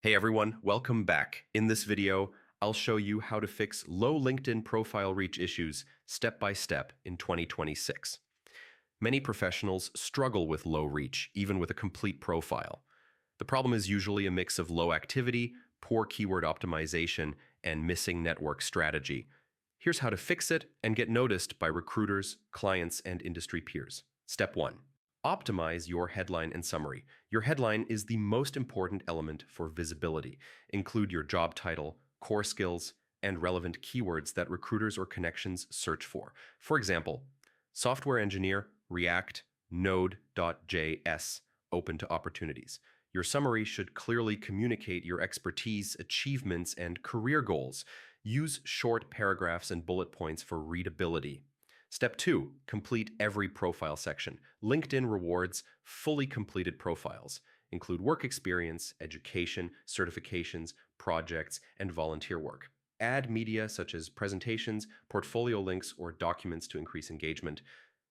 Hey everyone, welcome back. In this video, I'll show you how to fix low LinkedIn profile reach issues step by step in 2026. Many professionals struggle with low reach, even with a complete profile. The problem is usually a mix of low activity, poor keyword optimization, and missing network strategy. Here's how to fix it and get noticed by recruiters, clients, and industry peers. Step 1. Optimize your headline and summary. Your headline is the most important element for visibility. Include your job title, core skills, and relevant keywords that recruiters or connections search for. For example, software engineer, React, Node.js, open to opportunities. Your summary should clearly communicate your expertise, achievements, and career goals. Use short paragraphs and bullet points for readability. Step 2. Complete every profile section. LinkedIn rewards fully completed profiles. Include work experience, education, certifications, projects, and volunteer work. Add media such as presentations, portfolio links, or documents to increase engagement.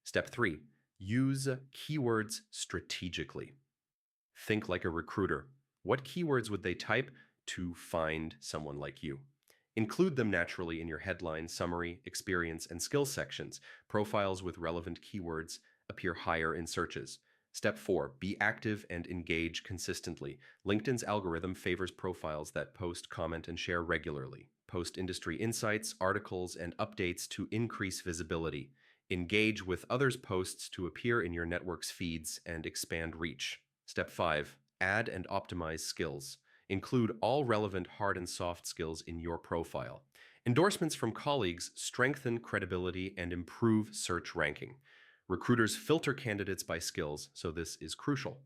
Step 3. Use keywords strategically. Think like a recruiter. What keywords would they type to find someone like you? Include them naturally in your headline, summary, experience, and skills sections. Profiles with relevant keywords appear higher in searches. Step 4. Be active and engage consistently. LinkedIn's algorithm favors profiles that post, comment, and share regularly. Post industry insights, articles, and updates to increase visibility. Engage with others' posts to appear in your network's feeds and expand reach. Step 5. Add and optimize skills. Include all relevant hard and soft skills in your profile. Endorsements from colleagues strengthen credibility and improve search ranking. Recruiters filter candidates by skills, so this is crucial.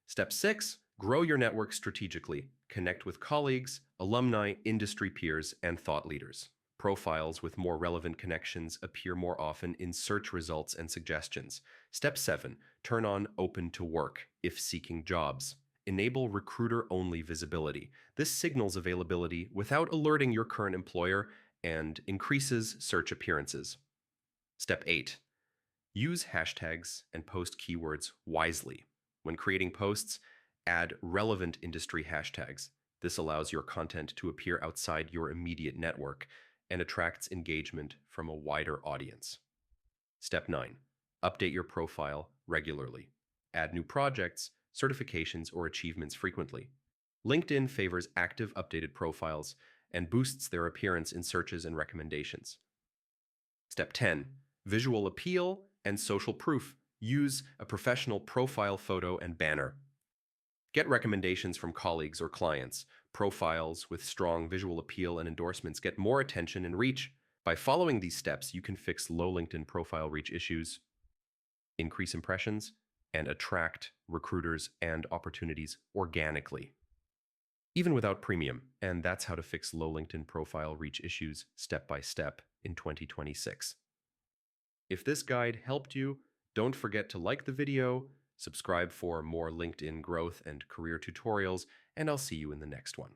Step 6. Grow your network strategically. Connect with colleagues, alumni, industry peers, and thought leaders. Profiles with more relevant connections appear more often in search results and suggestions. Step 7. Turn on open to work if seeking jobs. Enable recruiter-only visibility. This signals availability without alerting your current employer and increases search appearances. Step 8. Use hashtags and post keywords wisely. When creating posts, add relevant industry hashtags. This allows your content to appear outside your immediate network and attracts engagement from a wider audience. Step 9. Update your profile regularly. Add new projects, certifications, or achievements frequently. LinkedIn favors active, updated profiles and boosts their appearance in searches and recommendations. Step 10. Visual appeal and social proof. Use a professional profile photo and banner. Get recommendations from colleagues or clients. Profiles with strong visual appeal and endorsements get more attention and reach. By following these steps, you can fix low LinkedIn profile reach issues, increase impressions, and attract recruiters and opportunities organically, even without premium. And that's how to fix low LinkedIn profile reach issues step by step in 2026. If this guide helped you, don't forget to like the video, subscribe for more LinkedIn growth and career tutorials, and I'll see you in the next one.